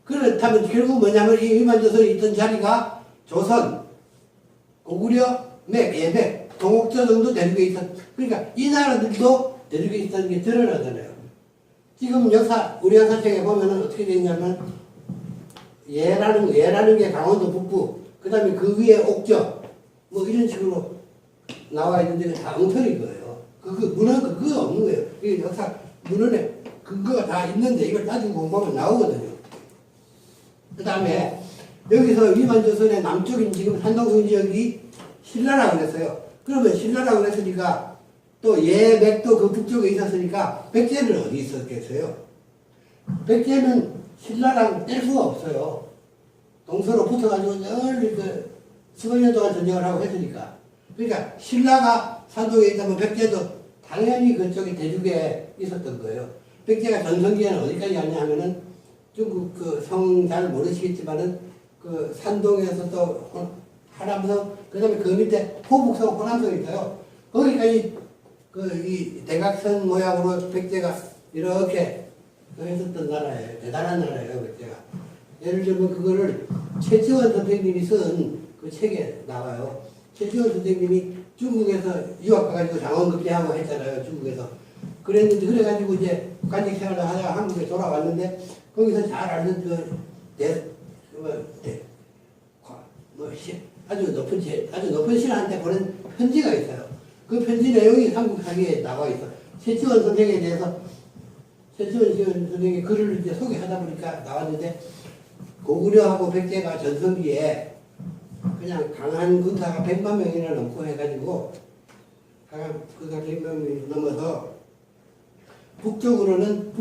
그렇다면 결국 뭐냐면 이 위만조선이 있던 자리가 조선, 고구려, 맥, 예백, 동옥저 정도 대륙에 있었. 그러니까 이 나라들도 대륙에 있다는 게 드러나잖아요. 지금 역사 우리 역사책에 보면은 어떻게 되어 있냐면 예라는 게 강원도 북부, 그 다음에 그 위에 옥저, 뭐 이런 식으로 나와 있는데 다 엉터리인 거예요. 문헌 근거가 없는 거예요. 이게 역사 문헌에 근거가 다 있는데 이걸 따지고 공부하면 나오거든요. 그 다음에 여기서 위만조선의 남쪽인 지금 산동성 지역이 신라라고 그랬어요. 그러면 신라라고 그랬으니까 또 예백도 그 북쪽에 있었으니까 백제는 어디 있었겠어요? 백제는 신라랑 뗄 수가 없어요. 동서로 붙어가지고 늘 수백 년 동안 전쟁을 하고 했으니까. 그러니까 신라가 산동에 있다면 백제도 당연히 그쪽에 대륙에 있었던 거예요. 백제가 전성기에는 어디까지 갔냐 하면은 중국 그 성 잘 모르시겠지만은 그 산동에서 또 하남성, 그 다음에 그 밑에 호북성, 호남성이 있어요. 거기까지 이 대각선 모양으로 백제가 이렇게 했었던 나라예요. 대단한 나라예요, 백제가. 예를 들면 그거를 최지원 선생님이 쓴 그 책에 나와요. 최지원 선생님이 중국에서 유학 가가지고 장원급제하고 했잖아요, 중국에서. 그랬는데, 그래가지고 이제 국간직 생활을 하다가 한국에 돌아왔는데, 거기서 잘 아는 아주 높은 신한테 보낸 편지가 있어요. 그 편지 내용이 삼국사기에 나와 있어. 최치원 선생에 대해서, 최치원 선생의 글을 이제 소개하다 보니까 나왔는데, 고구려하고 백제가 전성기에 그냥 강한 군사가 100만 명이나 넘고 해가지고, 강한 군사가 100만 명이 넘어서, 북쪽으로는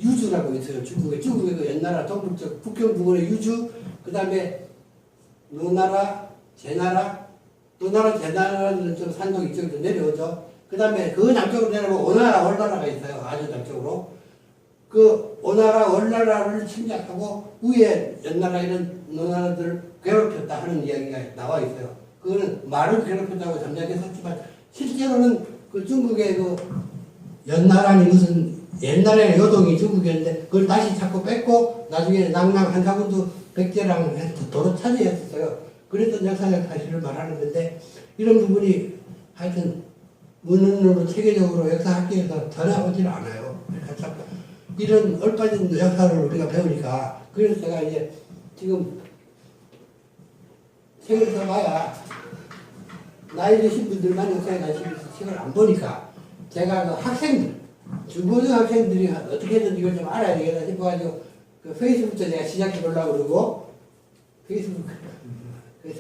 유주라고 있어요. 중국에 그 옛나라 동북쪽, 북경 부근의 유주, 그 다음에 노나라, 제나라는 좀 산동 이쪽으로 내려오죠. 그 다음에 그 남쪽으로 내려오면 오나라, 월나라가 있어요. 아주 남쪽으로. 그 오나라, 월나라를 침략하고 위에 연나라 이런 노나라들을 괴롭혔다 하는 이야기가 나와 있어요. 그거는 말을 괴롭혔다고 잠잠했었지만 실제로는 그 중국의 그 연나라니 무슨 옛날에 요동이 중국이었는데 그걸 다시 자꾸 뺏고 나중에 낭랑 한사군도 백제랑 해서 도로 차지했었어요. 그랬던 역사적 사실을 말하는 건데 이런 부분이 하여튼 문헌으로 체계적으로 역사학계에서 전혀 오질 않아요. 그러니까 참 이런 얼빠진 역사를 우리가 배우니까 그래서 제가 이제 지금 책을 써봐야 나이 드신 분들만 역사에 관심이 있어서 책을 안 보니까 제가 그 학생들, 중고등 학생들이 어떻게든 이걸 좀 알아야 되겠다 싶어가지고 그 페이스북도 제가 시작해 보려고 그러고 페이스북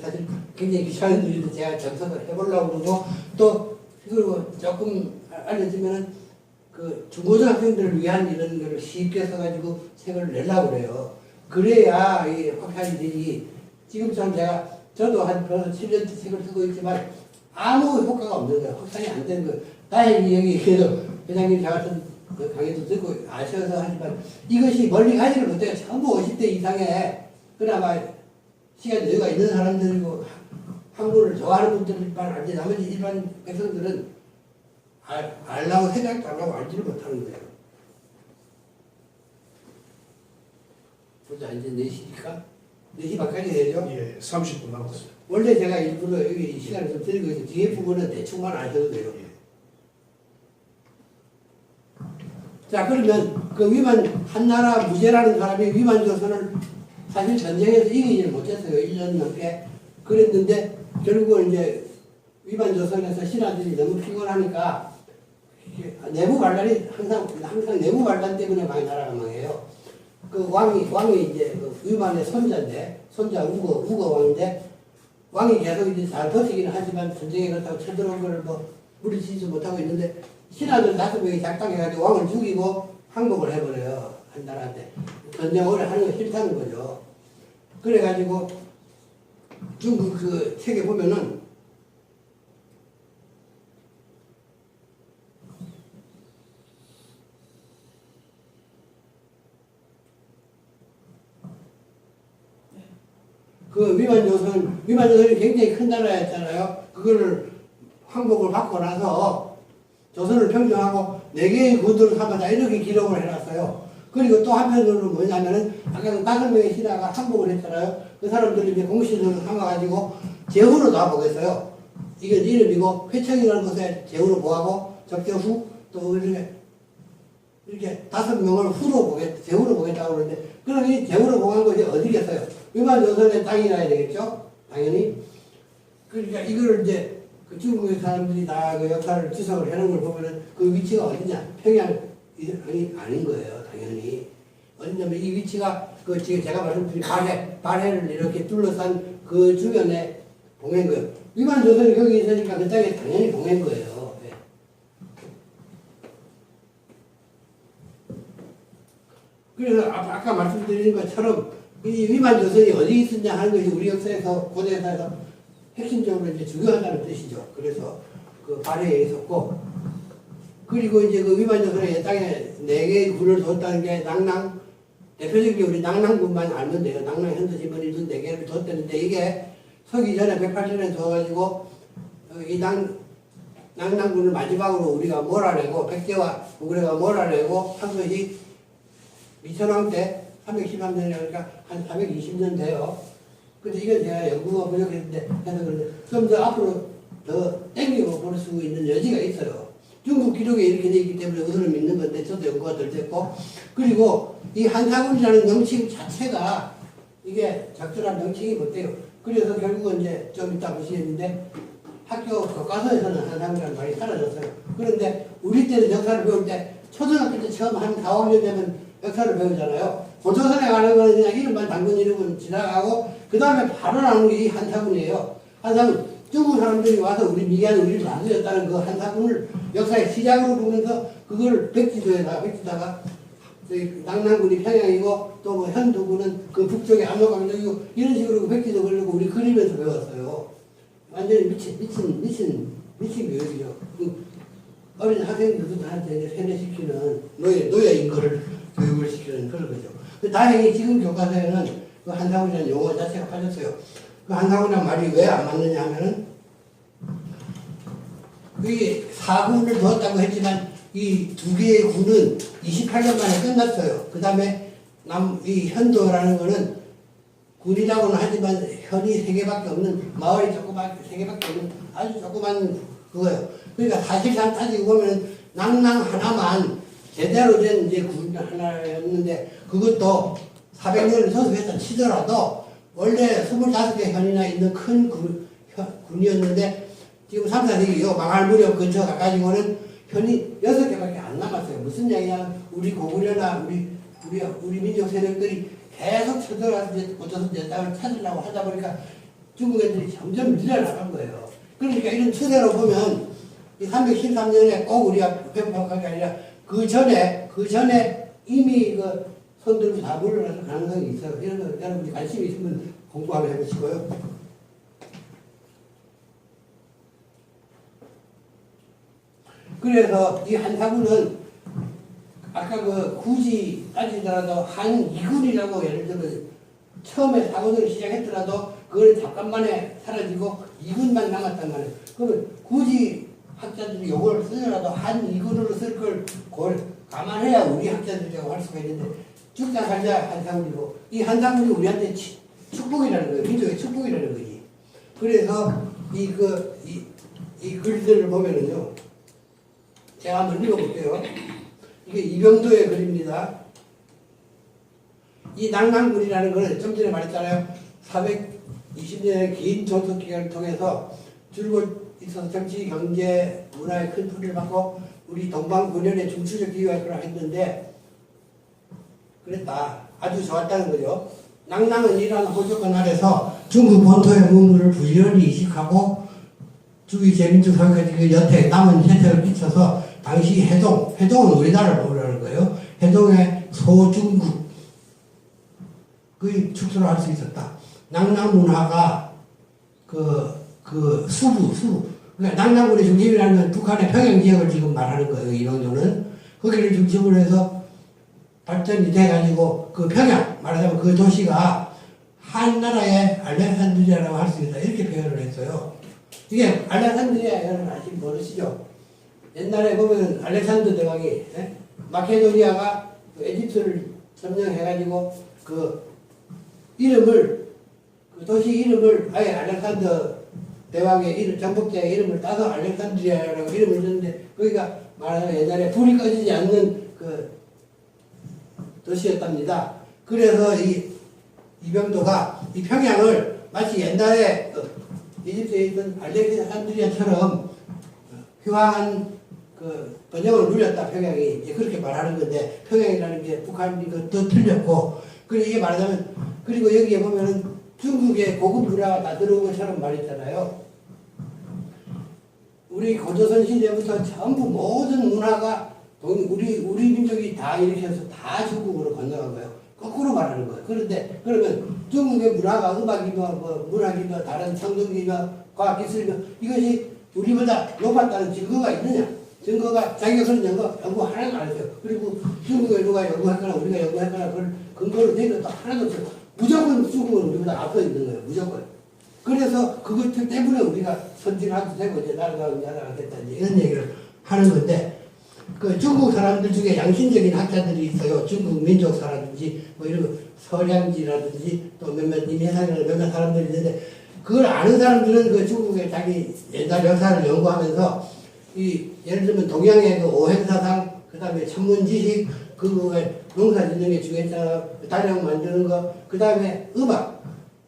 사실 굉장히 귀찮은 일인데 제가 정석을 해보려고 그러고 또 그리고 조금 알려주면은 그 중고등학생들을 위한 이런 걸 쉽게 써가지고 책을 내려고 그래요. 그래야 이 확산이 되지. 지금처럼 저도 한 벌써 7년째 책을 쓰고 있지만 아무 효과가 없는 거예요. 확산이 안 되는 거예요. 다행히 여기 그래도 회장님 같은 그 강의도 듣고 아셔서 하지만 이것이 멀리 가지를 못해요. 전부 50대 이상에 그나마 시간 여유가 있는 사람들이고 한국을 좋아하는 분들만 알지 나머지 일반 백성들은 알라고 생각도 안 하고 알지를 못하는 거예요. 보자 이제 4시니까 4시 반까지 되죠? 예, 30분 남았어요. 원래 제가 일부러 여기 시간을 좀 드리고 있어요. 뒤에 부분은 대충만 아셔도 돼요. 예. 자 그러면 그 위만 한나라 무제라는 사람이 위만조선을 사실 전쟁에서 이기지를 못했어요. 1년 넘게. 그랬는데 결국은 이제 위만조선에서 신하들이 너무 피곤하니까 내부 반란이 항상 내부 반란 때문에 많이 나라가 망해요. 그 왕이 이제 그 위만의 손자 우거 왕인데 왕이 계속 이제 잘 버티기는 하지만 전쟁에 그렇다고 쳐들어온 걸 뭐 물리치지 못하고 있는데 신하들 5명이 작당해가지고 왕을 죽이고 항복을 해버려요. 한나라한테. 전쟁 오래 하는 거 싫다는 거죠. 그래가지고 중국 그 책에 보면은 그 위만조선이 굉장히 큰 나라였잖아요. 그거를 항복을 받고 나서 조선을 평정하고 4개의 군도를 삼았다 이렇게 기록을 해놨어요. 그리고 또 한편으로는 뭐냐면은 아까 그 5명의 신하가 항복을 했잖아요. 그 사람들이 이제 공신을 삼아가지고 제후로 놔보겠어요. 이게 이름이고 회청이라는 곳에 제후로 보하고 적재후 또 이렇게 5명을 제후로 보겠다고 그러는데 그럼 이 제후로 보한 것이 어디겠어요? 위만조선의 땅이라야 되겠죠? 당연히. 그러니까 이거를 이제 그 중국의 사람들이 다 그 역사를 지석을 해놓은 걸 보면은 그 위치가 어디냐? 평양이 아닌 거예요, 당연히. 어디냐면 이 위치가 그 지금 제가 말씀드린 발해를 이렇게 둘러싼 그 주변에 봉해인 거예요. 위만조선이 거기 있으니까 그 땅에 당연히 봉해인 거예요. 네. 그래서 아까 말씀드린 것처럼 이 위만조선이 어디 있었냐 하는 것이 우리 역사에서 고대 역사에서 핵심적으로 이제 중요하다는 뜻이죠. 그래서 그 발해에 있었고, 그리고 이제 그 위만조선의 땅에 4개의 군을 뒀다는 게 낭낭, 대표적인 우리 낭낭군만 알면 돼요. 낭낭 현도지문이 4개를 뒀다는데 이게 서기 전에 108년에 둬가지고 이 낭낭군을 마지막으로 우리가 몰아내고 백제와 고구려가 몰아내고 한 것이 미천왕 때 313년이니까 한 420년 돼요. 근데 이건 제가 연구가 부족했는데 해서 그런데 좀 더 앞으로 더 땡기고 볼 수 있는 여지가 있어요. 중국 기록에 이렇게 되어 있기 때문에 그들을 믿는 건데 저도 연구가 덜 됐고, 그리고 이 한사군이라는 명칭 자체가 이게 적절한 명칭이 못 돼요. 그래서 결국은 이제 좀 이따 보시겠는데 학교 교과서에서는 한사군이라는 말이 사라졌어요. 그런데 우리 때는 역사를 배울 때 초등학교 때 처음 한 4, 5년 되면 역사를 배우잖아요. 고조선에 가는 거는 그냥 이름만 단군 이름은 지나가고 그 다음에 바로 나오는 게 이 한사군이에요. 한사군. 중국 사람들이 와서 우리 미개한 우리를 만들었다는 그 한사군을 역사의 시작으로 보면서 그걸 백지도에다가 낭낭군이 평양이고 또 뭐 현도군은 그 북쪽에 압록강정이고 이런 식으로 그 백지도 그리고 우리 그리면서 배웠어요. 완전히 미친 교육이죠. 그 어린 학생들한테 세뇌시키는 노예인 거를 교육을 시키는 그런 거죠. 다행히 지금 교과서에는 그 한사군이라는 용어 자체가 빠졌어요. 그 한사군이라는 말이 왜 안 맞느냐 하면은 이 4군을 두었다고 했지만 이 2개의 군은 28년 만에 끝났어요. 그 다음에 이 현도라는 거는 군이라고는 하지만 현이 3개밖에 없는 마을이 3개밖에 없는 아주 조그만 그거예요. 그러니까 사실상 따지고 보면 낭낭 하나만 제대로 된 이제 군 하나였는데 그것도 400년을 소속해서 치더라도 원래 25개 현이나 있는 큰 군이었는데 지금 3, 4세기요 망할 무렵 근처 가까지고는 현이 6개밖에 안 남았어요. 무슨 얘기냐? 우리 고구려나 우리 민족 세력들이 계속 쳐들어와서 이제 고조선 내 땅을 찾으려고 하다 보니까 중국 애들이 점점 밀려나간 거예요. 그러니까 이런 추세로 보면 이 313년에 꼭 우리가 회복한 게 아니라 그 전에 이미 그 손들고 다 물러나서 가능성이 있어요. 이런 거 여러분이 관심이 있으면 공부 한번 해보시고요. 그래서 이 한사군은 아까 그 굳이 따지더라도 한이군이라고 예를 들면 처음에 사군을 시작했더라도 그걸 잠깐만에 사라지고 2군만 남았단 말이에요. 그러면 굳이 학자들이 요걸 쓰더라도 한이군으로 쓸 걸 감안해야 우리 학자들이라고 할 수가 있는데 죽자 살자 한사군이고 이 한사군이 우리한테 축복이라는 거예요. 민족의 축복이라는 거지. 그래서 이 글들을 보면은요. 제가 한번 읽어볼게요. 이게 이병도의 글입니다. 이 낭낭군이라는 것은 좀 전에 말했잖아요. 420년의 긴 조속 기간을 통해서 줄곧 있어서 정치, 경제, 문화의 큰 풀이를 받고 우리 동방군연의 중추적 기여를 했는데 그랬다. 아주 좋았다는 거죠. 낭낭은 이러한 호조건 아래서 중국 본토의 문물을 부지런히 이식하고 주위 제민족 사회까지 여태 남은 혜택을 끼쳐서 당시 해동은 우리나라를 보라는 거예요. 해동의 소중국 그 축소를 할 수 있었다. 낭낭 문화가 수부 그러니까 낭낭군의 중심이라는 건 북한의 평양 지역을 지금 말하는 거예요. 이 정도는 거기를 중심으로 해서 발전이 돼가지고 그 평양 말하자면 그 도시가 한나라의 알렉산드리아라고 할 수 있다. 이렇게 표현을 했어요. 이게 알렉산드리아 여러분 모르시죠? 옛날에 보면 알렉산더 대왕이 마케도니아가 그 에집트를 점령해가지고 그 이름을 그 도시 이름을 아예 알렉산더 대왕의 이름 정복자의 이름을 따서 알렉산드리아라고 이름을 줬는데 거기가 말하자면 옛날에 불이 꺼지지 않는 그 도시였답니다. 그래서 이 이병도가 이 평양을 마치 옛날에 이집트에 있던 알렉산드리아처럼 휘황한 그 번영을 누렸다 평양이 이제 그렇게 말하는 건데 평양이라는 게 북한이 더 틀렸고 그리고 이게 말하자면 그리고 여기에 보면은 중국의 고급 문화가 다 들어온 것처럼 말했잖아요. 우리 고조선 시대부터 전부 모든 문화가 우리 민족이 다 이렇게 해서 다 중국으로 건너간 거예요. 거꾸로 말하는 거예요. 그런데 그러면 중국의 문화가 음악이며 문학이며 다른 성덕이며 과학기술이며 이것이 우리보다 높았다는 증거가 있느냐? 증거가 자기가 그런 연구 하나도 안 했어요. 그리고 중국에 누가 연구했거나 우리가 연구했거나 그걸 근거로 된 것도 하나도 없어요. 무조건 중국은 우리보다 앞서 있는 거예요. 무조건. 그래서 그것 때문에 우리가 선진화도 되고 이제 나라가 됐다 이런 얘기를 하는 건데 그 중국 사람들 중에 양심적인 학자들이 있어요. 중국 민족 사람인지 뭐 이런 서량지라든지 또 몇몇 임해상이라는 몇몇 사람들이 있는데 그걸 아는 사람들은 그 중국의 자기 옛날 역사를 연구하면서 이 예를 들면 동양의 그 오행사상 그다음에 천문지식 그거에 농사짓는 게 중요했잖아. 다량 만드는 거 그다음에 음악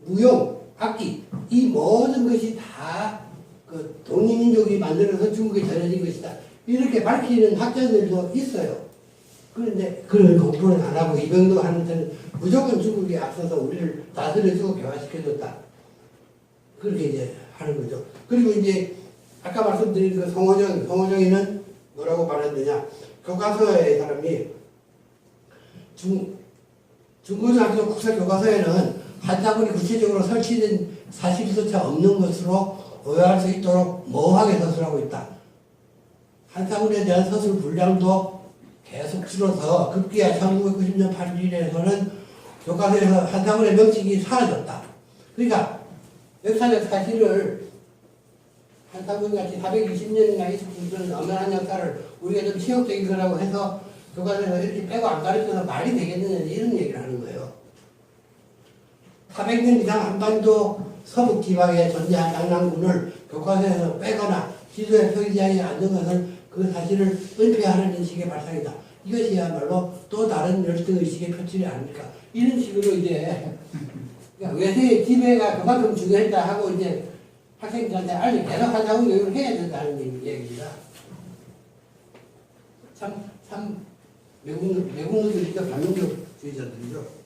무용 악기 이 모든 것이 다 그 독립민족이 만들어서 중국에 전해진 것이다. 이렇게 밝히는 학자들도 있어요. 그런데 그런 공부는 안 하고 이병도 하는 데는 무조건 중국에 앞서서 우리를 다스려주고 교화시켜줬다. 그렇게 이제 하는 거죠. 그리고 이제 아까 말씀드린 그 송호정이는 뭐라고 말했느냐. 교과서의 사람이 중고등학교 국사교과서에는 한사군이 구체적으로 설치된 사실조차 없는 것으로 오해할 수 있도록 모호하게 서술하고 있다. 한사군에 대한 서술 분량도 계속 줄어서 급기야 1990년 8일에서는 교과서에서 한사군의 명칭이 사라졌다. 그러니까 역사적 사실을 한사군같이 420년이나 있었던 그런 엄연한 역사를 우리가 좀 치욕적인 거라고 해서 교과서에서 이렇게 빼고 안 가르쳐서 말이 되겠느냐 이런 얘기를 하는 거예요. 400년 이상 한반도 서북 지방에 존재한 양랑군을 교과서에서 빼거나 지도에 표기하지 않는 것은 그 사실을 은폐하는 인식의 발상이다. 이것이야말로 또 다른 열등의식의 표출이 아닙니까? 이런 식으로 이제 그러니까 외세의 지배가 그만큼 중요했다 하고 이제 학생들한테 계속 한다고 교육을 해야 된다는 얘기입니다. 참 외국놈들이죠. 반민족주의자들이죠.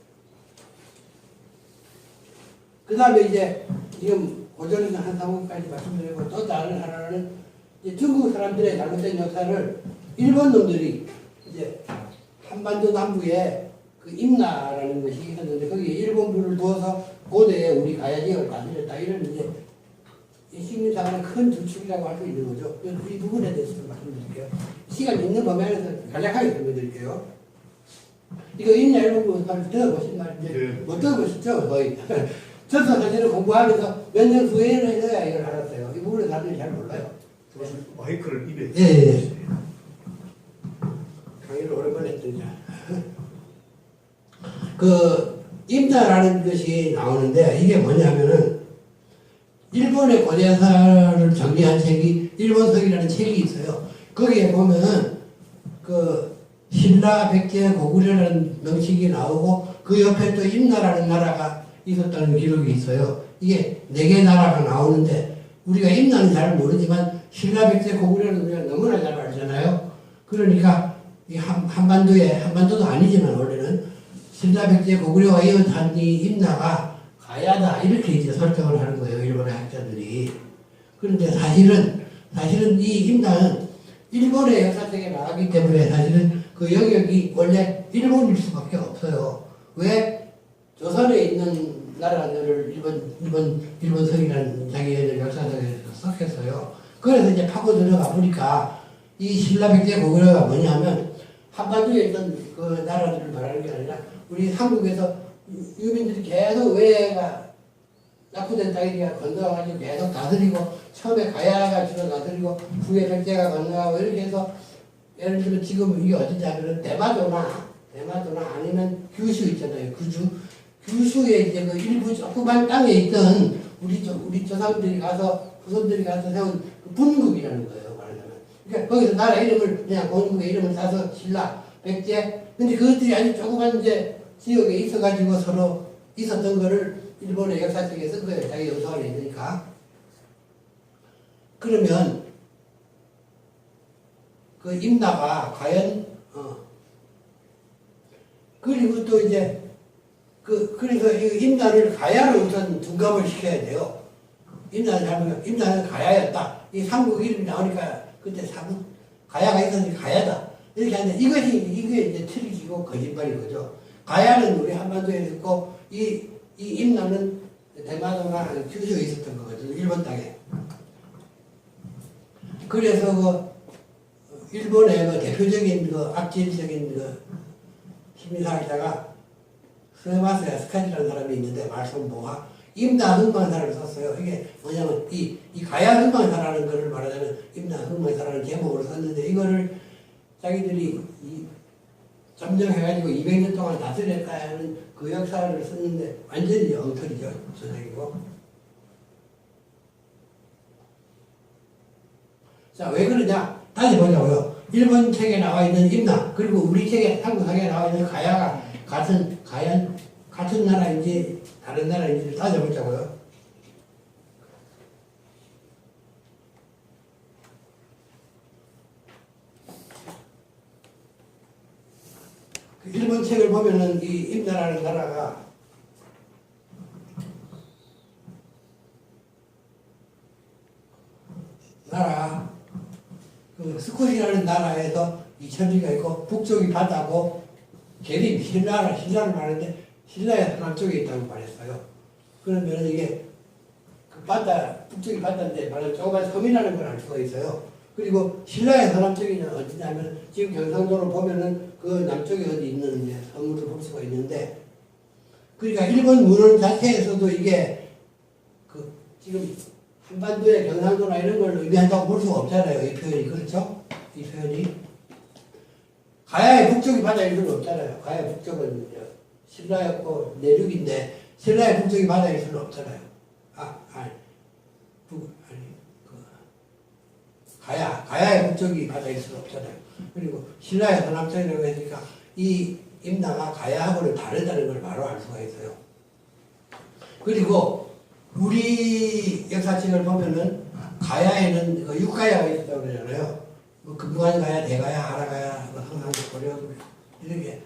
그 다음에 이제 지금 고전에서 한사군까지 말씀드리고 또 다른 하나는 이제 중국 사람들의 잘못된 역사를 일본 놈들이 이제 한반도 남부에 그 임나라는 것이 있었는데 거기에 일본부를 두어서 고대에 우리 가야 지역을 만들었다 이런 이제 식민사관의 큰 주축이라고 할 수 있는 거죠. 이 부분에 대해서 좀 말씀드릴게요. 시간 있는 범위 안에서 간략하게 설명드릴게요. 이거 임나 일본부 들어보신 말인데 네. 못 들어보셨죠? 거의. 저도 사실은 공부하면서 몇 년 후에는 해서야 이걸 알았어요. 이 부분을 사람들이 잘 몰라요. 마이크를 입에. 예. 강의를 오랜만에 했더니. 그, 임자라는 것이 나오는데, 이게 뭐냐면은, 일본의 고대사를 정리한 책이, 일본서기라는 책이 있어요. 거기에 보면은, 그, 신라, 백제, 고구려라는 명칭이 나오고, 그 옆에 또 임나라는 나라가 있었다는 기록이 있어요. 이게 4개 나라가 나오는데 우리가 임나는 잘 모르지만 신라, 백제, 고구려는 우리가 너무나 잘 알잖아요. 그러니까 이 한반도도 아니지만 원래는 신라, 백제, 고구려가 이어한 이 임나가 가야다 이렇게 이제 설정을 하는 거예요. 일본의 학자들이. 그런데 사실은 이 임나는 일본의 역사책에 나가기 때문에 사실은 그 영역이 원래 일본일 수밖에 없어요. 왜? 조선에 있는 나라들을 일본성이라는 자기네들 역사적에서 섞였어요. 그래서 이제 파고 들어가 보니까 이 신라 백제 고구려가 뭐냐면 한반도에 있던 그 나라들을 말하는 게 아니라 우리 한국에서 유민들이 계속 외가 낙후된 땅이니까 건너가지고 계속 다스리고 처음에 가야가 주로 다스리고 후에 백제가 건너가고 이렇게 해서 예를 들면 지금 이게 어디냐 하면 대마도나 대마도나 아니면 규슈 있잖아요. 규슈에 이제 그 일부 조그만 땅에 있던 우리 조상들이 가서 후손들이 가서 세운 그 분국이라는 거예요. 말하자면. 그러니까 거기서 나라 이름을 그냥 본국의 이름을 따서 신라, 백제. 근데 그것들이 아주 조그만 이제 지역에 있어가지고 서로 있었던 거를 일본의 역사책에 쓴 거예요. 자기 영토안에 있으니까. 그러면 그 임나가 과연 그리고 또 이제 그래서 이 임나를 가야를 우선 둔갑을 시켜야 돼요. 임나는 가야였다. 이 삼국 이름이 나오니까 그때 삼국 가야가 있었으니 가야다. 이렇게 하는데 이게 이제 틀리고 거짓말인 거죠. 가야는 우리 한반도에 있었고 이 임나는 대마도나 규슈에 있었던 거거든요. 일본 땅에. 그래서 그 일본의 그 대표적인 그 악질적인 그 시민사회자가 스마스야 스카지라는 사람이 있는데 말솜보가 임나 흥망사를 썼어요. 이게 뭐냐면 이 가야 흥망사라는 거를 말하자면 임나 흥망사라는 제목으로 썼는데 이거를 자기들이 점령해가지고 200년 동안 다스렸다 하는 그 역사를 썼는데 완전히 엉터리죠. 전적이고. 자, 왜 그러냐? 다시 보자고요. 일본 책에 나와 있는 임나, 그리고 우리 책에, 한국책에 나와 있는 가야가 같은 나라인지 다른 나라인지를 따져보자고요. 그 일본 책을 보면은 이 임나라는 나라가 그 스콧이라는 나라에서 이 천지가 있고 북쪽이 바다고 계림 신라를 말하는데 신라의 남쪽에 있다고 말했어요. 그러면 이게 그 바다 북쪽이 바다인데 말하자면 조그만 섬이라는 걸 알 수가 있어요. 그리고 신라의 서남쪽에는 어디냐면 지금 경상도로 보면은 그 남쪽에 어디 있는 이제 섬으로 볼 수가 있는데 그러니까 일본 문헌 자체에서도 이게 그 지금 한반도의 경상도나 이런 걸 의미한다고 볼 수가 없잖아요. 이 표현이. 그렇죠? 이 표현이. 가야의 북쪽이 바다일 수는 없잖아요. 가야의 북쪽은 신라였고 내륙인데 신라의 북쪽이 바다일 수는 없잖아요. 가야의 북쪽이 바다일 수는 없잖아요. 그리고 신라의 서남쪽이라고 했으니까 이 임나가 가야하고는 다르다는 걸 바로 알 수가 있어요. 그리고 우리 역사책을 보면은 가야에는 그 육가야가 있다고 그러잖아요. 뭐 금관가야, 대가야, 하라가야, 항상 고려 이렇게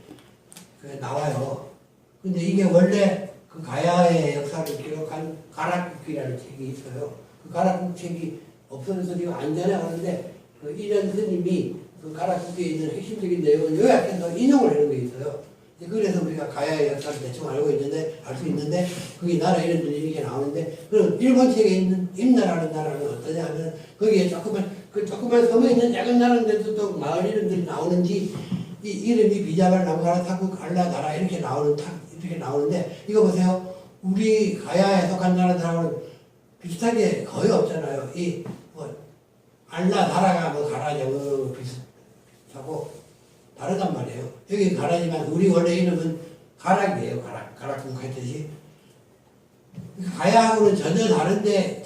나와요. 근데 이게 원래 그 가야의 역사를 기록한 가락국기라는 책이 있어요. 그 가락국 책이 없어져서 지금 안전해 하는데 그 이전 스님이 그 가락국기에 있는 핵심적인 내용을 요약해서 인용을 하는 게 있어요. 그래서 우리가 가야의 역사를 대충 알 수 있는데, 거기 나라 이름들이 이렇게 나오는데, 그럼 일본 책에 있는 임나라는 나라는 어떠냐 하면, 거기에 조그만 섬에 있는 작은 나라인데도 또 마을 이름들이 나오는지, 이 이름이 비자발 남가라 타쿠 갈라 나라 이렇게 나오는데, 이거 보세요. 우리 가야에 속한 나라들하고는 비슷하게 거의 없잖아요. 알라 나라가 가라냐, 비슷하고, 다르단 말이에요. 여기 가라지만 우리 원래 이름은 가락이에요. 가락국 했듯이. 가야하고는 전혀 다른데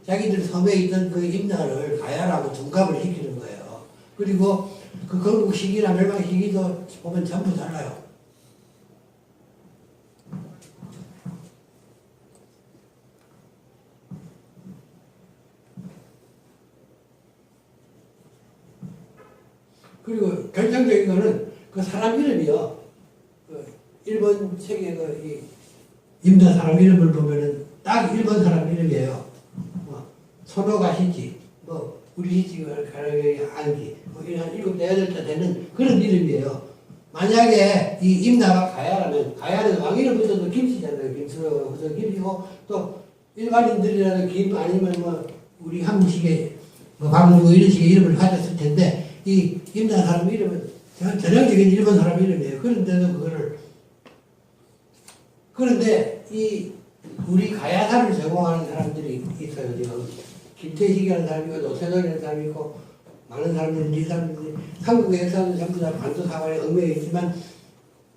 자기들 섬에 있던 그 임나를 가야라고 둔갑을 시키는 거예요. 그리고 그 건국 시기나 멸망 시기도 보면 전부 달라요. 그리고 결정적인 거는 그 사람 이름이요. 그 일본 책에 임나 사람 이름을 보면은 딱 일본 사람 이름이에요. 소노가 시지, 우리 시지가 안기, 이런 7, 8자 되는 그런 이름이에요. 만약에 이 임나가 가야라면, 가야는 왕 이름 붙어도 김씨잖아요. 김수로 붙어 김이고, 또 일반인들이라도 김 아니면 우리 한국식의 방주 이런 식의 이름을 가졌을 텐데, 이 임나 사람 이름은 전형적인 일본 사람 이름이에요. 그런데 우리 가야사를 제공하는 사람들이 있어요. 지금 김태식이라는 사람이 있고 노태동이라는 사람이 있고 많은 사람들이 이 사람들이 한국의 역사는 전부 다 반도사관에 얽매여 있지만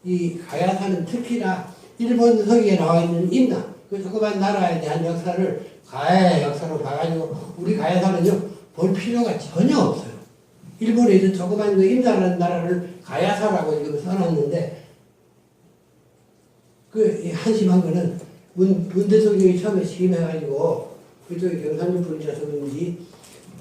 이 가야사는 특히나 일본 서기에 나와 있는 임나, 그 조그만 나라에 대한 역사를 가야의 역사로 봐가지고 우리 가야사는요 볼 필요가 전혀 없어요. 일본에 있는 조그만 그 임나라는 나라를 가야사라고 지금 써놨는데 그 한심한 거는 문 대통령이 처음에 취임해가지고 그쪽에 경상도 분이라서 그런지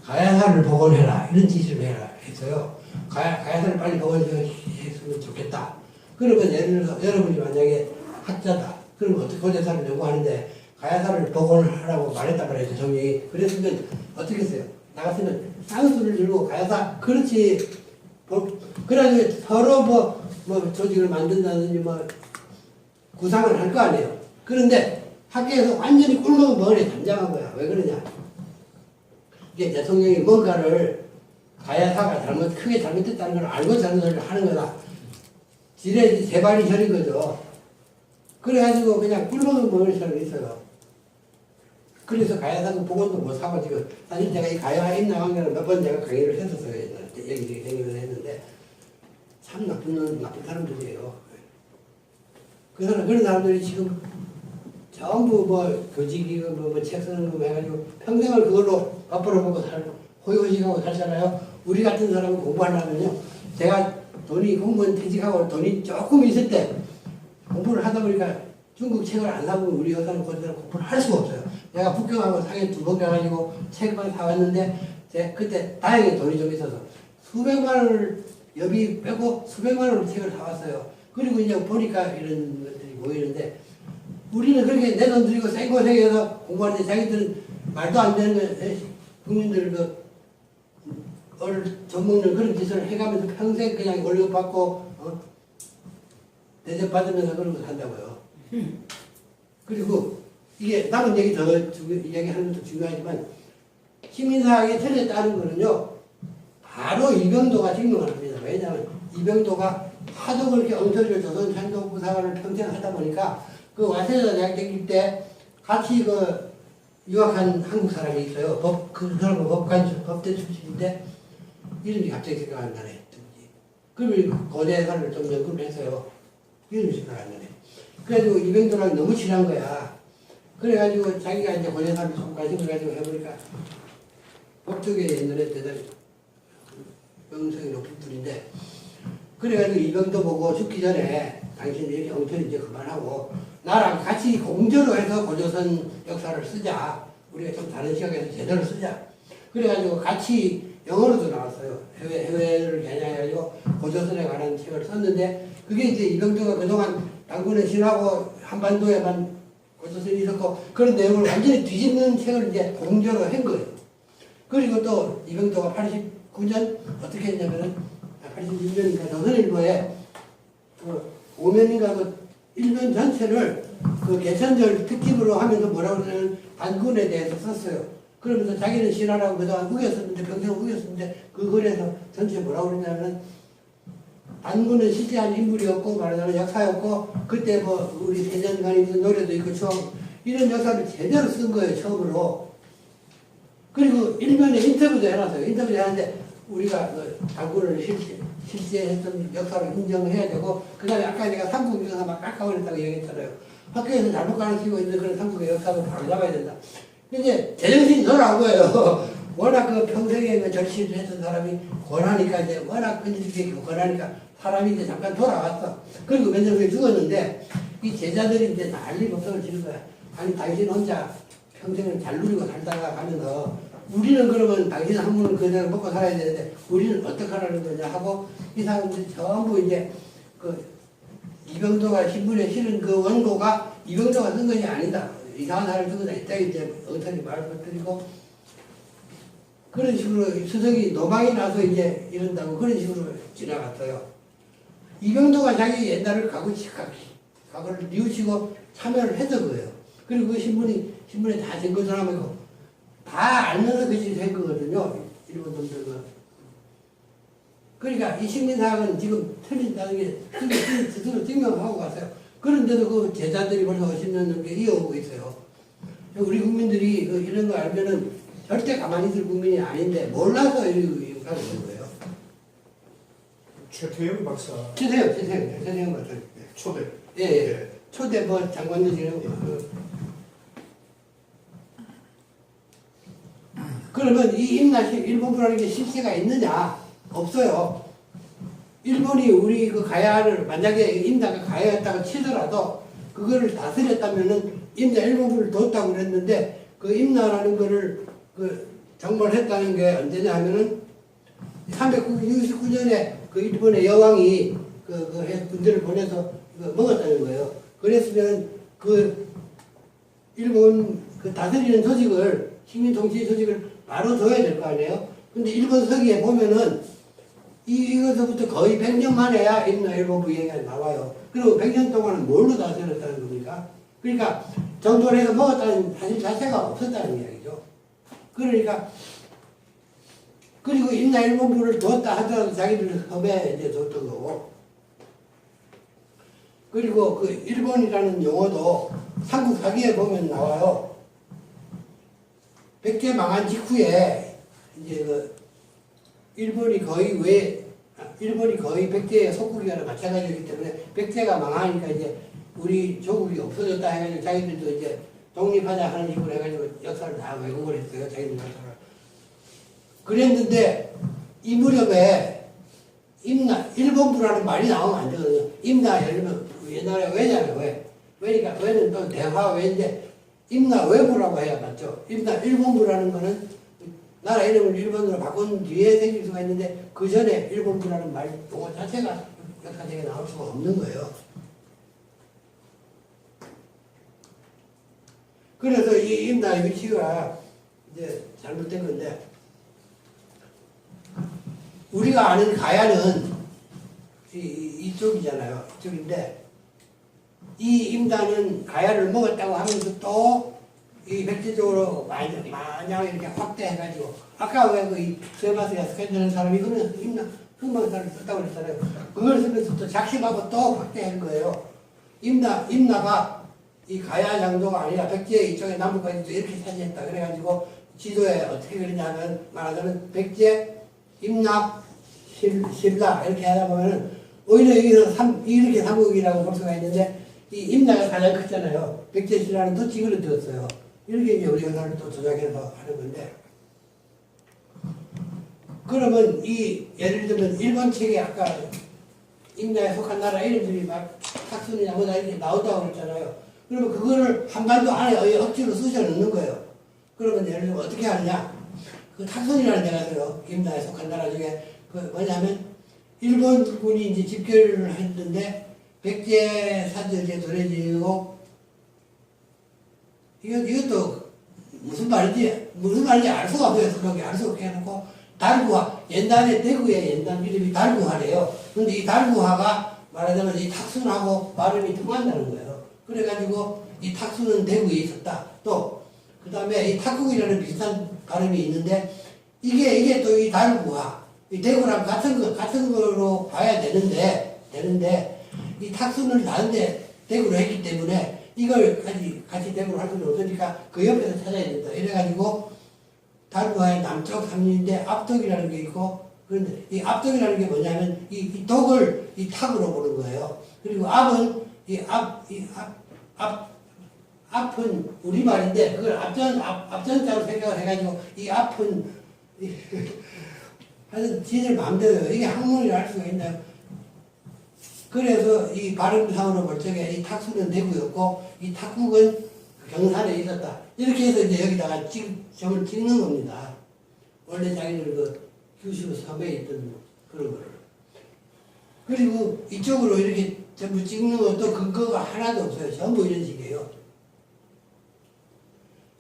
가야사를 복원해라 이런 지시를 해라 했어요. 가야사를 빨리 복원했으면 좋겠다. 그러면 예를 들어서 여러분이 만약에 학자다. 그러면 어떻게 고대사를 연구하는데 가야사를 복원하라고 말했단 말이에요. 대통령이. 그랬으면 어떻게 했어요? 나갔으면 쌍수를 들고 가야사 그렇지. 그래가지고 서로 뭐 조직을 만든다든지 뭐 구상을 할 거 아니에요. 그런데 학계에서 완전히 꿀먹은 멍에 단장한 거야. 왜 그러냐? 이게 대통령이 뭔가를 가야사가 크게 잘못됐다는 걸 알고 저런 소리를 하는 거다. 지레 제발이 혈인 거죠. 그래가지고 그냥 꿀먹은 멍에처럼 있어요. 그래서 가야사도 복원도 못 하고 지금 사실 제가 이 가야 임나왕년을 몇 번 제가 강의를 했었어요. 여기 강의를 했는데 참 나쁜 사람들이에요. 그런 사람들이 지금 전부 교직이고 책 쓰는 거 해가지고 평생을 그걸로 앞으로 보고 호의호식하고 살잖아요. 우리 같은 사람은 공부하려면요. 제가 공무원 퇴직하고 돈이 조금 있을 때 공부를 하다 보니까 중국 책을 안 사보면 우리 여사는 거기서 공부를 할 수가 없어요. 내가 북경하고 상해 2번 가가지고 책만 사왔는데 그때 다행히 돈이 좀 있어서 수백만 원을 여비 빼고 수백만 원을 책을 사왔어요. 그리고 이제 보니까 이런 것들이 보이는데 우리는 그렇게 내 돈 들이고 생고생해서 공부하는데 자기들은 말도 안 되는 거 국민들 얼 젖먹는 그런 짓을 해가면서 평생 그냥 월급 받고 대접 받으면서 그런 거 산다고요. 그리고 이게 남은 얘기 얘기하는 것도 중요하지만 시민사학에 틀렸다는 거는요 바로 이병도가 증명을 합니다. 왜냐하면 이병도가 하도 그렇게 엉터리를 조선 chan도부사관을 평생 하다 보니까 그 와세자 대학 다닐 때 같이 유학한 한국 사람이 있어요. 그 사람은 법대 출신인데 이름이 갑자기 생각 안 나네. 그러면 고대사를 좀 연구를 했어요. 이름이 생각 안 나네. 그래가지고 이병도랑 너무 친한 거야. 그래가지고 자기가 이제 고대사를 좀 관심을 가지고 해보니까 법조계 옛날에 대단히 명성이 높은 분인데 그래가지고 이병도 보고 죽기 전에 당신이 이렇게 엉터리 이제 그만하고 나랑 같이 공저로 해서 고조선 역사를 쓰자. 우리가 좀 다른 시각에서 제대로 쓰자. 그래가지고 같이 영어로도 나왔어요. 해외를 겨냥해가지고 고조선에 관한 책을 썼는데 그게 이제 이병도가 그동안 당군에 신하고 한반도에만 고조선이 있었고 그런 내용을 완전히 뒤집는 책을 이제 공저로 한 거예요. 그리고 또 이병도가 89년 어떻게 했냐면은 86년인가 조선일보에 오면인가 일본 전체를 개천절 특집으로 하면서 뭐라고 그러냐면 단군에 대해서 썼어요. 그러면서 자기는 신하라고 그동안 우겼었는데 평생 우겼었는데 그 글에서 전체 뭐라고 그러냐면 단군은 실제한 인물이었고 말하자면 역사였고 그때 우리 세전간에 있는 노래도 있고 추억 이런 역사를 제대로 쓴 거예요. 처음으로. 그리고 일면에 인터뷰도 해놨어요. 인터뷰도 해놨는데 우리가 단군을 실제했던 역사를 인정해야 되고 그 다음에 아까 내가 삼국 역사 막 깎아버렸다고 얘기했잖아요. 학교에서 잘못 가르치고 있는 그런 삼국의 역사도 바로 잡아야 된다. 이제 제정신이 돌아온 거예요. 워낙 평생에 절실을 했던 사람이 권하니까 이제 워낙 끈질기게 권하니까 사람이 이제 잠깐 돌아왔어. 그리고 몇 년 후에 죽었는데 이 제자들이 이제 난리 법석을 치는 거야. 아니 당신 혼자 평생을 잘 누리고 살다가 가면서 우리는 그러면 당신 한 분은 그대로 먹고 살아야 되는데 우리는 어떻게 하라는 거냐 하고 이 사람들이 전부 이제 이병도가 신문에 실은 그 원고가 이병도가 쓴 것이 아니다. 이상한 사람이 쓴 거다. 이따 이제 엉터리 말을 퍼뜨리고 그런 식으로 스승이 노망이 나서 이제 이런다고 그런 식으로 지나갔어요. 이병도가 자기 옛날을 과거를 뉘우치고 참여를 했던 거예요. 그리고 그 신문에 다 증거 전화하고 다 알면서 그 짓을 한 거거든요. 일본 놈들은. 그러니까 이 식민사학은 지금 틀린다는 게 스스로 증명하고 갔어요. 그런데도 그 제자들이 벌써 50년 넘게 이어오고 있어요. 우리 국민들이 이런 거 알면은 절대 가만히 있을 국민이 아닌데 몰라서 이렇게 하는 거예요. 최태영 박사 최태영 박사. 초대. 예, 예. 초대 뭐 장관님이라고. 그러면 이 임나시 일본부라는 게 실체가 있느냐? 없어요. 일본이 우리 그 가야를 만약에 임나가 가야였다고 치더라도 그거를 다스렸다면은 임나 일본부를 뒀다고 그랬는데 그 임나라는 거를 그 정벌했다는 게 언제냐 하면은 369년에 그 일본의 여왕이 그 군대를 보내서 먹었다는 거예요. 그랬으면 그 일본 그 다스리는 조직을 식민 통치 조직을 바로 둬야 될 거 아니에요. 근데 일본 서기에 보면은 이것부터 거의 100년 만에야 임나 일본부 얘기가 나와요. 그리고 100년 동안은 뭘로 다스렸다는 겁니까? 그러니까 정벌해서 먹었다는 사실 자체가 없었다는 이야기죠. 그러니까 그리고 임나 일본부를 뒀다 하더라도 자기들 섬에 이제 뒀던 거고. 그리고 그 일본이라는 용어도 삼국사기에 보면 나와요. 백제 망한 직후에 이제 그 일본이 거의 백제의 속국이랑 마찬가지이기 때문에 백제가 망하니까 이제 우리 조국이 없어졌다 해가지고 자기들도 이제 독립하자 하는 식으로 해가지고 역사를 다 왜곡을 했어요. 자기들 역사를. 그랬는데 이 무렵에 일본부라는 말이 나오면 안 되거든요. 임나 예를 들면 옛날에 왜냐면 왜니까 왜는 또 대화 왜인데 임나 외부라고 해야 맞죠. 임나 일본부라는 거는 나라 이름을 일본으로 바꾼 뒤에 생길 수가 있는데 그 전에 일본부라는 말 용어 자체가 역사적에 나올 수가 없는 거예요. 그래서 이 임나의 위치가 이제 잘못된 건데 우리가 아는 가야는 이쪽이잖아요. 이쪽인데 이 임다는 가야를 먹었다고 하면서 또 이 백제 쪽으로 마냥 이렇게 확대해가지고 아까 왜 그 세바스가 스캔드는 사람이 그러면 임나 흑망사를 썼다고 그랬잖아요. 그걸 쓰면서 또 작심하고 또 확대한 거예요. 임나가 이 가야 장도가 아니라 백제 이쪽에 남북까지 이렇게 차지했다. 그래가지고 지도에 어떻게 그러냐면 말하자면 백제 임나 신라 이렇게 하다 보면은 오히려 여기서 이렇게 삼국이라고 볼 수가 있는데 이 임나가 가장 크잖아요. 백제 신라는 더 찌그러졌어요. 이렇게 이제 우리 역사를 또 조작해서 하는 건데 그러면 예를 들면 일본 책에 아까 임나에 속한 나라 이름들이 막 탁순이나 뭐다 이렇게 나온다고 그랬잖아요. 그러면 그거를 한반도 안에 억지로 쑤셔 넣는 거예요. 그러면 예를 들면 어떻게 하느냐? 그 탁순이라는 데가 있어요. 임나에 속한 나라 중에 그 뭐냐면 일본군이 이제 집결을 했는데 백제 사절제 도래지고 이것도 무슨 말인지 알 수가 없어요. 그렇게 알 수 없게 해놓고 달구화 옛날에 대구의 옛날 이름이 달구화래요. 근데 이 달구화가 말하자면 이 탁순하고 발음이 통한다는 거예요. 그래가지고 이 탁순은 대구에 있었다. 또 그 다음에 이 탁국이라는 비슷한 발음이 있는데 이게 또 이 달구화 이 대구랑 같은 거로 봐야 되는데 이 탁순을 다른데 대구로 했기 때문에 이걸 같이 대구로 할 수는 없으니까 그 옆에서 찾아야 된다. 이래가지고 달구화의 남쪽 삼림인데 앞덕이라는 게 있고 그런데 이 앞덕이라는 게 뭐냐면 이 덕을 이 탁으로 보는 거예요. 그리고 앞은 앞은 우리말인데 그걸 앞전자로 생각을 해가지고 이 앞은 하여튼 지들 마음대로요. 이게 학문이라 할 수가 있나요? 그래서 이 발음상으로 볼 적에 이 탁수는 대구였고 이 탁국은 경산에 있었다. 이렇게 해서 이제 여기다가 점을 찍는 겁니다. 원래 자기들 그 규슈 섬에 있던 그런 거를. 그리고 이쪽으로 이렇게 전부 찍는 것도 근거가 하나도 없어요. 전부 이런 식이에요.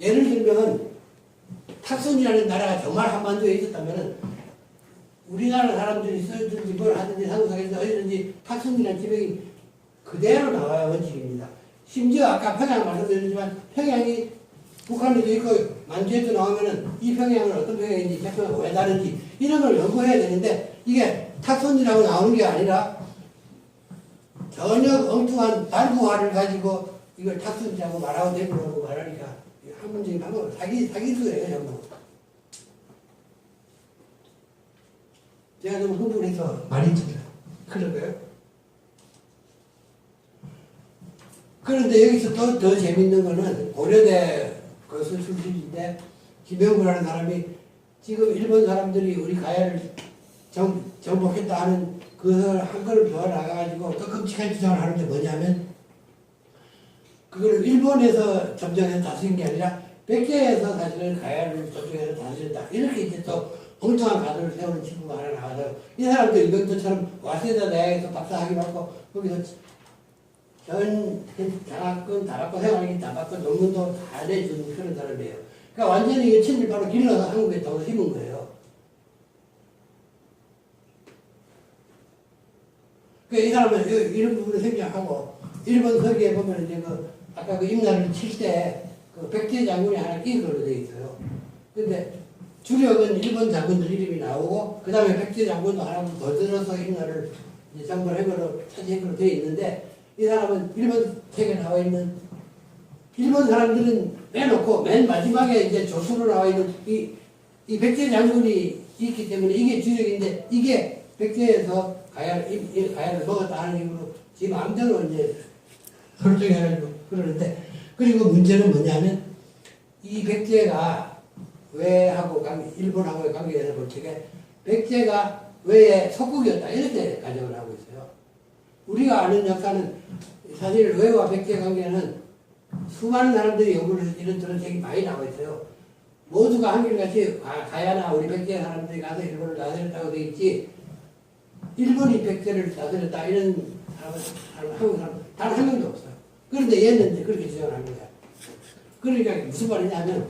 예를 들면 탁순이라는 나라가 정말 한반도에 있었다면은 우리나라 사람들이 써든지 뭘 하든지 상상해서 어디든지 탁순이라는 지명이 그대로 나와요. 원칙입니다. 심지어 아까 평양 말씀드렸지만 평양이 북한에도 있고 만주에도 나오면은 이 평양은 어떤 평양인지 저 평양은 왜 다른지 이런 걸 연구해야 되는데 이게 탁순이라고 나오는 게 아니라 전혀 엉뚱한 달구화를 가지고 이걸 탁순이라고 말하고 대구라고 말하니까 학문적인 방법을 사기수예요. 전부. 제가 좀 흥분해서 말이 쳤어요. 그런 거예요. 그런데 여기서 또 더 재밌는 거는 고려대 거수 출신인데 김영구라는 사람이 지금 일본 사람들이 우리 가야를 정복했다 하는 그것을 한 걸음 더 나가가지고 또 끔찍한 주장을 하는데 뭐냐면 그걸 일본에서 점령해서 다스린 게 아니라 백제에서 사실은 가야를 점령해서 다스렸다. 이렇게 이제 또 엉뚱한 가설을 세우는 친구가 하나 나와서 이 사람들 이것들처럼 와세다 대학에서 박사학위 받고 거기서 전 장학금 다 받고 생활학위 다 받고 논문도 다 내준 그런 사람이에요. 그러니까 완전히 이 친일파로 길러서 한국에 더 심은 거예요. 그러니까 이 사람은 이런 부분을 생략하고 일본 서기에 보면 이제 그 아까 그 임나를 칠 때 그 백제 장군이 하나 끼는 걸로 되어 있어요. 근데 주력은 일본 장군들 이름이 나오고 그 다음에 백제 장군도 하나 더 들어서 임나를 장군한 걸로 차지한 걸로 되어 있는데 이 사람은 일본 책에 나와 있는 일본 사람들은 빼놓고 맨 마지막에 이제 조수로 나와 있는 이 백제 장군이 있기 때문에 이게 주력인데 이게 백제에서 가야를 먹었다 하는 식으로 지금 암대로 이제 설정해가지고 그러는데 그리고 문제는 뭐냐면 이 백제가 외하고 일본하고의 관계에서 볼 적에 백제가 외의 속국이었다 이렇게 가정을 하고 있어요. 우리가 아는 역사는 사실 외와 백제 관계는 수많은 사람들이 연구를 해서 이런 책이 많이 나와 있어요. 모두가 한결같이 가야나 우리 백제 사람들이 가서 일본을 다스렸다고 돼 있지 일본이 백제를 다스렸다 이런 사람은 단 한 명도 없어요. 그런데 얘는 이제 그렇게 주장을 하는 거야. 그러니까 무슨 말이냐면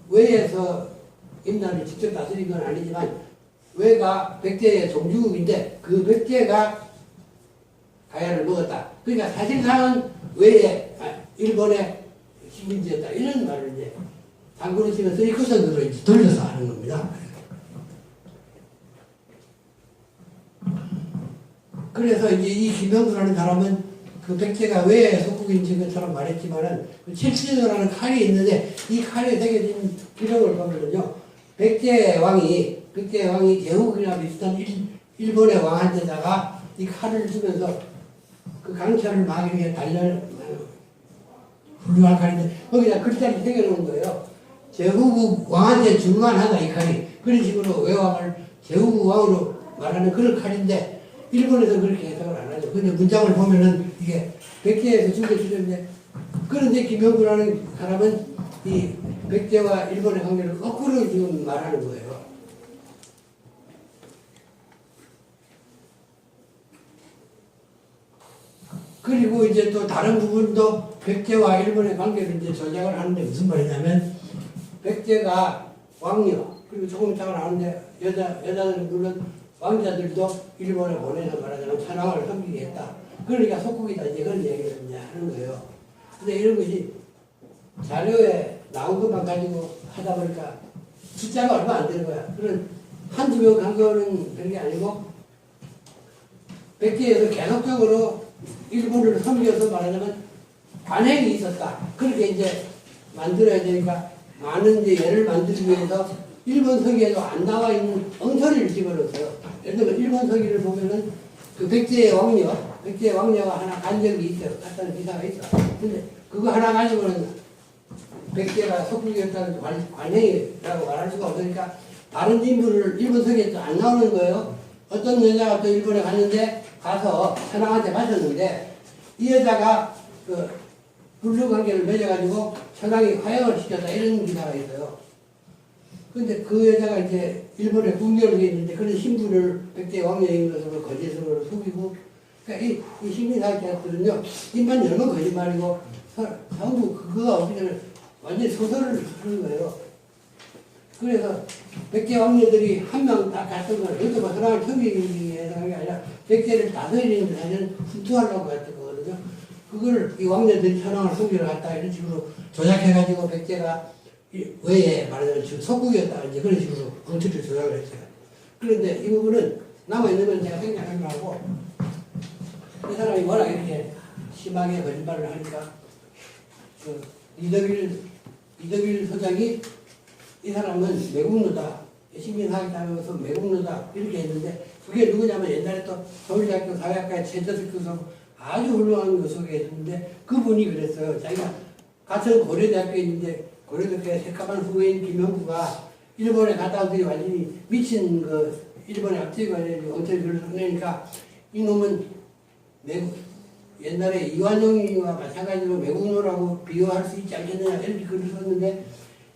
외에서 임나를 직접 다스린 건 아니지만 외가 백제의 종주국인데 그 백제가 가야를 먹었다. 그러니까 사실상은 외에 일본의 식민지였다. 이런 말을 이제 당구를 치면서 이 구성으로 이제 돌려서 하는 겁니다. 그래서 이제 이 김영수라는 사람은 그 백제가 왜 속국인지 것처럼 말했지만은 그 칠신이라는 칼이 있는데 이 칼에 새겨진 기록을 보면요. 백제 왕이 제후국이나 비슷한 일본의 왕한테다가 이 칼을 주면서 그 강철을 막기 위해 훌륭한 칼인데 거기다 글자를 새겨놓은 거예요. 제후국 왕한테 줄만하다 이 칼이. 그런 식으로 외왕을 제후국 왕으로 말하는 그런 칼인데 일본에서 그렇게 해석을 안 하죠. 근데 문장을 보면은 이게 백제에서 주겠는데 그런데 김영구라는 사람은 이 백제와 일본의 관계를 거꾸로 지금 말하는 거예요. 그리고 이제 또 다른 부분도 백제와 일본의 관계를 이제 조작을 하는데 무슨 말이냐면 백제가 왕녀 그리고 조금 이따가 나오는데 여자들은 물론 왕자들도 일본에 보내서 말하자면 천황을 섬기게 했다. 그러니까 속국이다 이제 그런 얘기를 이제 하는 거예요. 근데 이런 것이 자료에 나온 것만 가지고 하다 보니까 숫자가 얼마 안 되는 거야. 그런 한두 명 간 거는 그런 게 아니고 백제에서 계속적으로 일본을 섬겨서 말하자면 관행이 있었다. 그렇게 이제 만들어야 되니까 많은 이제 예를 만들기 위해서 일본 서기에도 안 나와 있는 엉터리를 집어넣었어요. 예를 들면 일본 서기를 보면은 그 백제의 왕녀가 하나 간 적이 있어요. 갔다는 기사가 있어. 근데 그거 하나 가지고는 백제가 속국이었다는 관행이라고 말할 수가 없으니까 다른 인물을 일본 서기에 또 안 나오는 거예요. 어떤 여자가 또 일본에 갔는데 가서 천황한테 마셨는데 이 여자가 그 불륜 관계를 맺어가지고 천황이 화형을 시켰다 이런 기사가 있어요. 근데 그 여자가 이제 일본에 궁궐에 있는데 그런 신분을 백제 왕녀인 것으로 거짓으로 속이고 그러니까 이 식민사학자들은요 입만 열면 거짓말이고 전부 그거가 없기 때문에 완전히 소설을 하는 거예요. 그래서 백제 왕녀들이 한 명 딱 갔던 걸 그것도 뭐 사람을 섬기기 위해서 하는 게 아니라 백제를 다스리는 사실은 훔투하려고 했던 거거든요. 그걸 이 왕녀들이 천황을 속이러 갔다 이런 식으로 조작해가지고 백제가 외에 말하자면 지금 속국이었다 이제 그런 식으로 엉터리를 조작을 했어요. 그런데 이 부분은 남아있는 건 제가 생략한 거하고 이 사람이 워낙 이렇게 심하게 거짓말을 하니까 그 이덕일 소장이 이 사람은 매국노다 식민사학자면서 매국노다 이렇게 했는데 그게 누구냐면 옛날에 또 서울대학교 사회학과의 최재석 교수하고 아주 훌륭한 교수가 있었는데 그분이 그랬어요. 자기가 같은 고려대학교에 있는데 고려대학교의 새까만 후배인 김영구가 일본에 갔다 오더니 완전히 미친 그 일본에 압제관에 엉터리 글을 써내니까 이놈은 외국 옛날에 이완용이와 마찬가지로 외국노라고 비교할 수 있지 않겠느냐 이렇게 글을 썼는데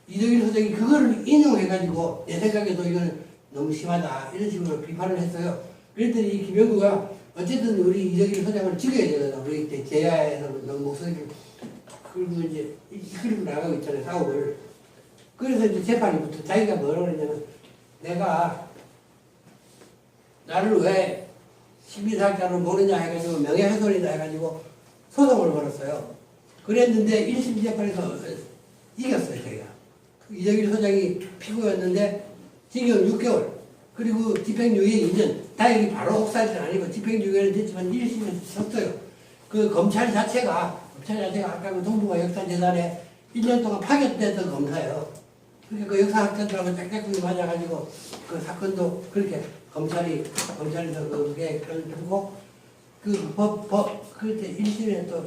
이덕일 소장이 그거를 인용해가지고 내 생각에도 이건 너무 심하다 이런 식으로 비판을 했어요. 그랬더니 이 김영구가 어쨌든 우리 이덕일 소장을 죽여야 되거든. 우리 때 제야에서 너무 목소리를 그리고 이제 이끌고 나가고 있잖아요 사업을. 그래서 이제 재판이 붙어 자기가 뭐라고 그러냐면 내가 나를 왜 식민사학자로 모르냐 해가지고 명예훼손이다 해가지고 소송을 걸었어요. 그랬는데 1심 재판에서 이겼어요 저희가. 이덕일 소장이 피고였는데 징역 6개월 그리고 집행유예 2년 다행히 바로 옥살은 아니고 집행유예는 됐지만 1심에서 졌어요. 그 검찰 자체가 아까 그 동북아 역사재단에 1년 동안 파견됐던 검사예요. 그러니까 그 역사학자들하고 짝짝꿍이 맞아가지고 그 사건도 그렇게 검찰에서 그게 두고 그때 1심에 또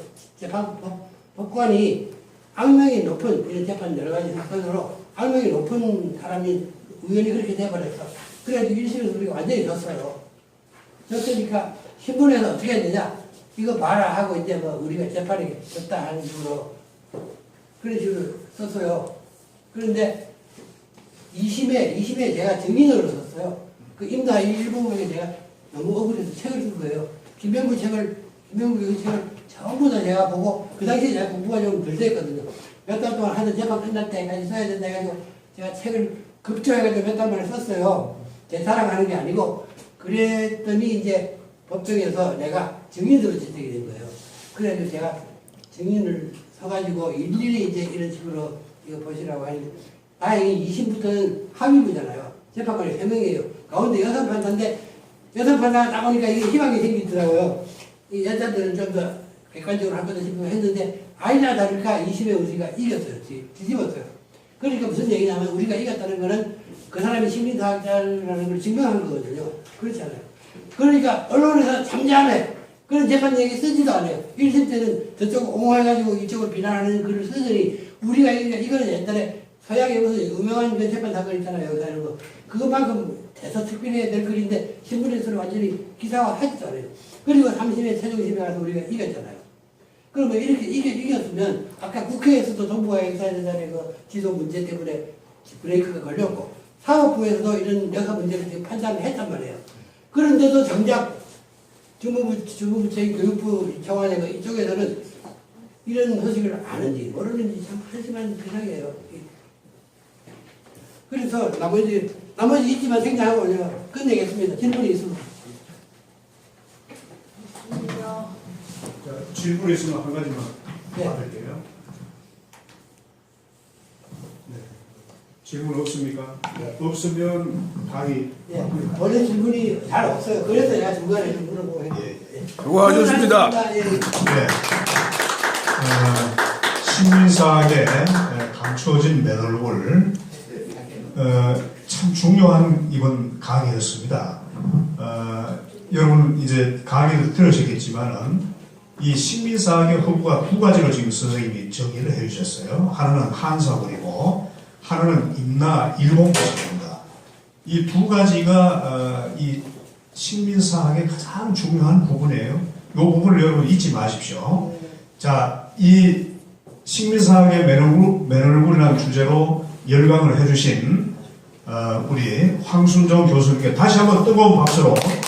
법관이 악명이 높은 이런 재판 여러 가지 사건으로 악명이 높은 사람이 우연히 그렇게 돼버렸어. 그래도 1심에서 우리가 완전히 졌어요. 졌으니까 신문에서 어떻게 했느냐 이거 봐라 하고 이제 뭐 우리가 재판에 졌다 하는 식으로 그런 식으로 썼어요. 그런데 2심에 제가 증인으로 썼어요. 그 임다 일본에 제가 너무 억울해서 책을 쓴 거예요. 김병구 책을 전부 다 제가 보고 그 당시에 제가 공부가 좀 덜 됐거든요. 몇 달 동안 하던 재판 끝날 때까지 써야 된다 해가지고 제가 책을 급조해가지고 몇 달 만에 썼어요. 제 사랑하는 게 아니고 그랬더니 이제 법정에서 내가 증인으로 지적이 된 거예요. 그래서 제가 증인을 서가지고 일일이 이제 이런 식으로 이거 보시라고 하는데 다행히 2심부터는 합의부잖아요. 재판관이 3명이에요. 가운데 여성 판사인데 여성 판사가 나오니까 이게 희망이 생기더라고요. 이 여자들은 좀 더 객관적으로 할 거다 싶으면 했는데 아니나 다를까 2심에 우리가 이겼어요. 뒤집었어요. 그러니까 무슨 얘기냐면 우리가 이겼다는 거는 그 사람이 식민사학자라는 걸 증명한 거거든요. 그렇지 않아요. 그러니까 언론에서 잠잠해. 그런 재판 얘기 쓰지도 않아요. 1심 때는 저쪽 옹호해가지고 이쪽을 비난하는 글을 쓰더니 우리가 이거는 옛날에 서양에 무슨 유명한 그 재판 사건 있잖아요. 여기 하는 거. 그것만큼 대서특필해야 될 글인데 신문에서는 완전히 기사화하지도 않아요. 그리고 3심에 최종심에 가서 우리가 이겼잖아요. 그러면 이렇게 이겼으면 아까 국회에서도 정부가 역사재단의 그 지도 문제 때문에 브레이크가 걸렸고 사법부에서도 이런 여사 문제를 판단을 했단 말이에요. 그런데도 정작 주무부처의 교육부 청와대 이쪽에서는 이런 소식을 아는지 모르는지 참 한심한 세상이에요. 그래서 나머지 있지만 생략하고 끝내겠습니다. 질문이 있습니다. 자, 질문이 있으면 한 가지만 네. 받을게요. 네. 질문 없습니까? 네. 없으면 강의. 예, 원래 질문이 잘 없어요. 그래서 제가 중간에 좀 물어보고 했는데. 예. 수고하셨습니다. 예. 네. 식민사학의 감춰진 매너를 참 중요한 이번 강의였습니다. 여러분 이제 강의를 들으셨겠지만은 이 식민사학의 허구가 두 가지로 지금 선생님이 정의를 해주셨어요. 하나는 한사본이고 하나는 임나 일본법입니다. 이 두 가지가 이 식민사학의 가장 중요한 부분이에요. 이 부분을 여러분 잊지 마십시오. 자, 이 식민사학의 매너물이라는 주제로 열강을 해주신 우리 황순정 교수님께 다시 한번 뜨거운 박수로 해주십시오.